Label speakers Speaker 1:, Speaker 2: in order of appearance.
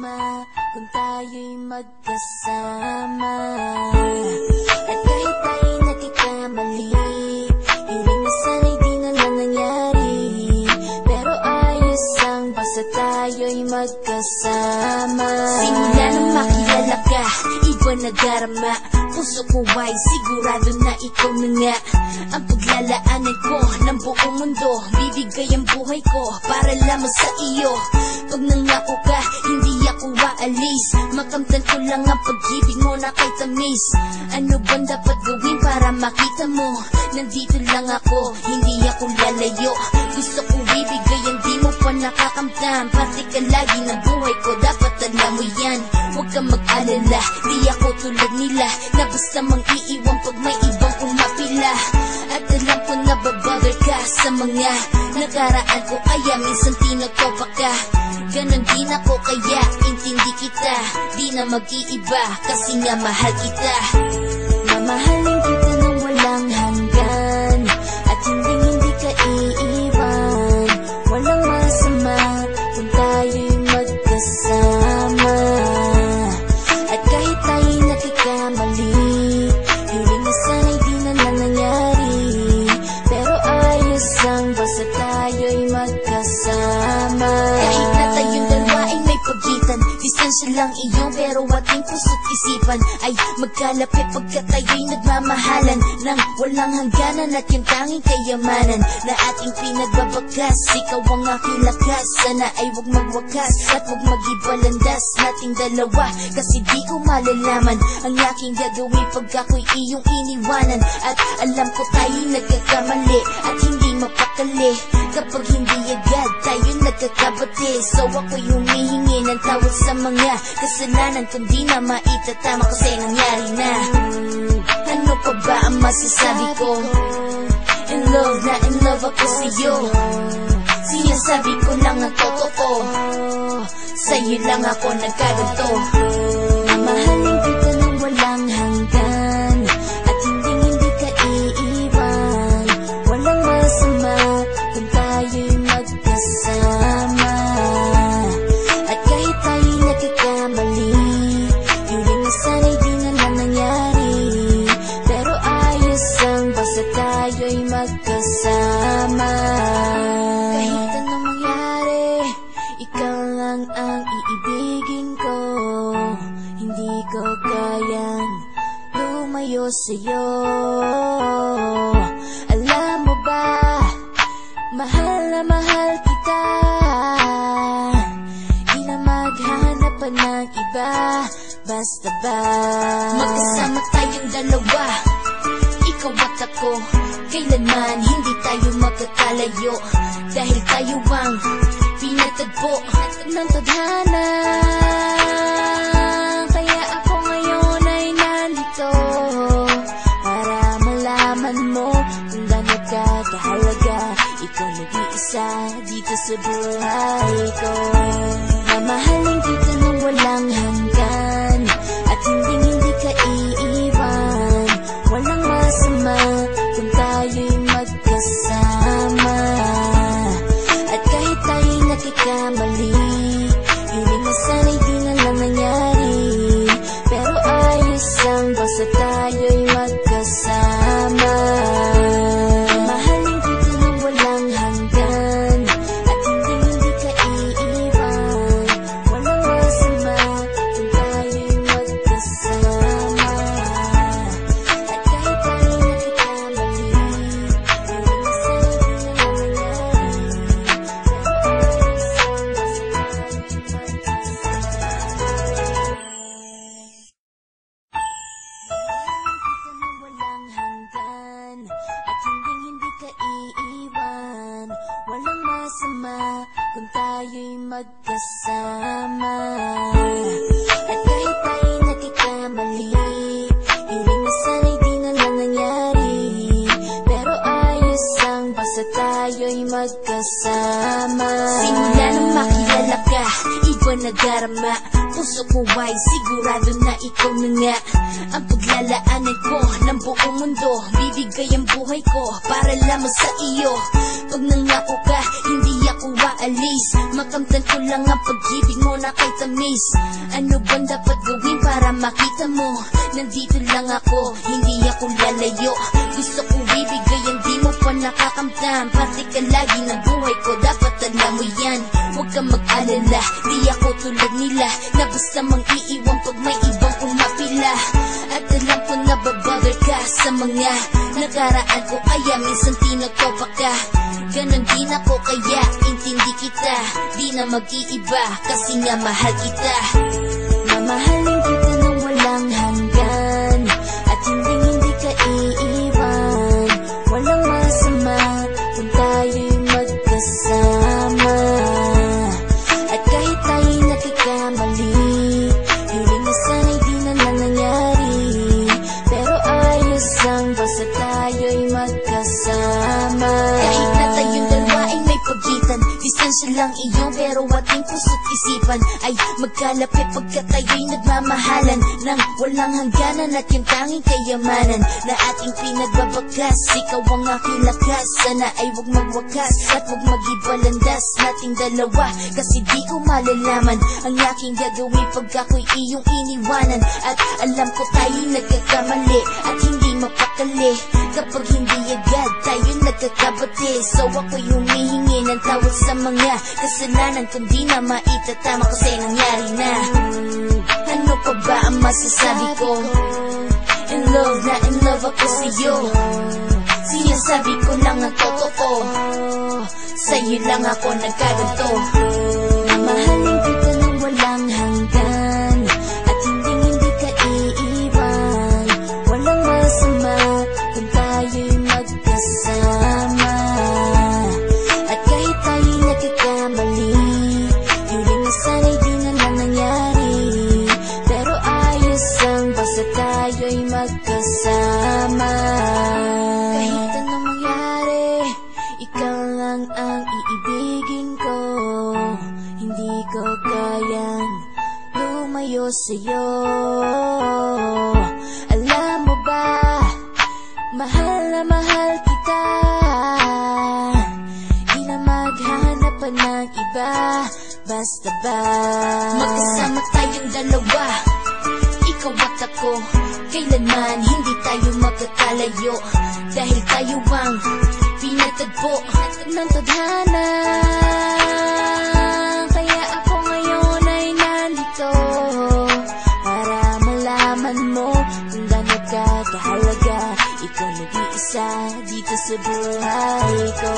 Speaker 1: masama kung tayo'y magkasama. At kahit tayo'y nagkakamali, hiling na sana'y di na lang nangyari. Pero ayos ang basta tayo'y magkasama. Simula nang makilala ka, iba nadarama. Puso ko ay sigurado na ikaw na nga ang paglalaanan ko ng buong mundo. Bibigay ang buhay ko para lamang sa iyo. Pag nangako ka, hindi ako aalis. Makamtan ko lang ang pag-ibig mo na kay tamis. Ano bang dapat gawin para makita mo? Nandito lang ako, hindi ako lalayo. Gusto ko bibigay ang di mo pa nakakamtan. Parte ka lagi ng buhay ko, dapat alam mo yan. Huwag kang mag-alala, di ako tulad nila na basta mang iiwan pag may ibang umapila. At alam ko na babother ka sa mga nakaraan ko, kaya minsan tinatopa ka. Ganon din ako, kaya intindi kita. Di na mag-iiba kasi nga mahal kita. Mamahalin kita nang walang hanggan, at hindi ka iiwan. Walang masama kung tayo'y magkasama. At kahit tayo'y nagkakamali, hiling na sana'y di na lang nangyari. Pero ayos ang basta tayo'y magkasama. Kahit na tayong dalawa ay may pagitan, distansya lang iyong pero ating puso't isipan ay magkalapit pagkat tayo'y nagmamahalan ng walang hangganan. At yung tanging kayamanan na ating pinagbabakas, ikaw ang aking lakas. Sana ay huwag magwakas at huwag mag-ibalandas nating dalawa, kasi di ko malalaman ang aking gagawin pag ako'y iyong iniwanan. At alam ko tayo'y nagkakamali at hindi mapakali kapag hindi agad tayo nagkakabati. So ako'y humihingi ng tawad sa mga kasalanan kung di na maitatama kasi nangyari na. Ano pa ba ang masasabi ko? In love na in love ako sa'yo. Sinasabi ko lang ang totoo, sa'yo lang ako nagkaganto. Mamahalin kita nang walang hanggan, at hindi ka iiwan. Walang masama kung tayo'y magkasama. At kahit tayo'y nagkakamali, hiling na sana'y di na lang nangyari. Pero ayos ang basta tayo'y magkasama. Kahit anong mangyari, ikaw lang ang iibigin ko. Hindi ko kayang lumayo sa'yo. Alam mo ba, mahal na mahal kita. Di na maghanap pa ng iba, basta ba magkasama tayong dalawa, ikaw at ako. Kailanman hindi tayo magkakalayo, dahil tayo ang pinatagpo ng tadhana. Kaya ako ngayon ay nandito para malaman mo kung gaano ka kahalaga. Ikaw nag-iisa dito sa buhay ko. Mamahalin kita nang walang hanggan, at hindi ka iiwan. Walang masama kung tayo'y magkasama. At kahit tayo'y nagkakamali, hiling na sana'y di na lang nangyari. Pero ayos ang basta tayo'y magkasama. Mamahalin kita nang walang hanggan, at hindi ka iiwan. Walang masama kung tayo'y magkasama. At kahit tayo'y nagkakamali, hiling na sana'y di na lang nangyari. Pero ayos ang basta tayo'y magkasama. Walang hanggan, at hindi ka iiwan. Walang masama kung tayo'y magkasama. At kahit tayo'y nagkakamali, hiling na sana'y di na lang nangyari. Pero ayos ang basta tayo'y magkasama. Simula nang makilala ka, iba nadarama. Puso ko ay sigurado na ikaw na nga ang paglalaanan ko ng buong mundo. Bibigay ang buhay ko para lamang sa iyo. Pag nangako ka, hindi ako ako aalis. Makamtan ko lang ang pag-ibig mo na kay tamis. Ano bang dapat gawin para makita mo? Nandito lang ako, hindi ako lalayo. Gusto ko ibigay ang di mo pa nakakamtan. Parte ka lagi ng buhay ko, dapat alam mo yan. Huwag kang mag-alala, di ako tulad nila na basta mang iiwan pag may ibang umapila. At alam ko na babother ka sa mga nakaraan ko, kaya minsan tinatopa ka. Ganon din ako kaya intindi kita. Di na mag-iiba kasi nga mahal kita. Mamahalin kita nang walang hanggan, at hindi ka iiwan. Walang masama kung tayo'y magkasama. At kahit tayo'y nagkakamali, hiling na sana'y di na lang nangyari. Pero ayos lang basta tayo'y magkasama. Kahit na tayong dalawa ay may pagitan, distansya lang iyon pero ating puso't isipan ay magkalapit pagkat tayo'y nagmamahalan ng walang hangganan. At yung tanging kayamanan na ating pinagbabakas, ikaw ang aking lakas. Sana ay huwag magwakas at huwag mag-ibalandas nating dalawa, kasi di ko malalaman ang aking gagawin pag ako'y iyong iniwanan. At alam ko tayo'y nagkakamali at hindi mapakali kapag hindi agad tayo nagkakabati. So ako'y humihingi ng tawad sa mga kasalanan kung di na maitatama kasi nangyari na. Ano pa ba ang masasabi ko? In love na in love ako sa'yo. Sinasabi ko lang ang totoo, sa'yo lang ako nagkaganto. Mamahalin kita nang walang hanggan, at hindi ka iiwan. Walang masama kung tayo'y magkasama. At kahit tayo'y nagkakamali, hiling na sana'y di na lang nangyari. Pero ayos lang basta tayo'y magkasama. Kahit anong mangyari, ikaw lang ang iibigin ko. Hindi ko kayang lumayo sa'yo. Alam mo ba, mahal na mahal kita. Di na maghanap pa ng iba, basta ba magkasama tayong dalawa, ikaw at ako. Kailanman hindi tayo magkakalayo, dahil tayo ang pinatagpo ng tadhana. Kaya ako ngayon ay nandito para malaman mo kung gaano ka kahalaga. Ikaw nag-iisa dito sa buhay ko.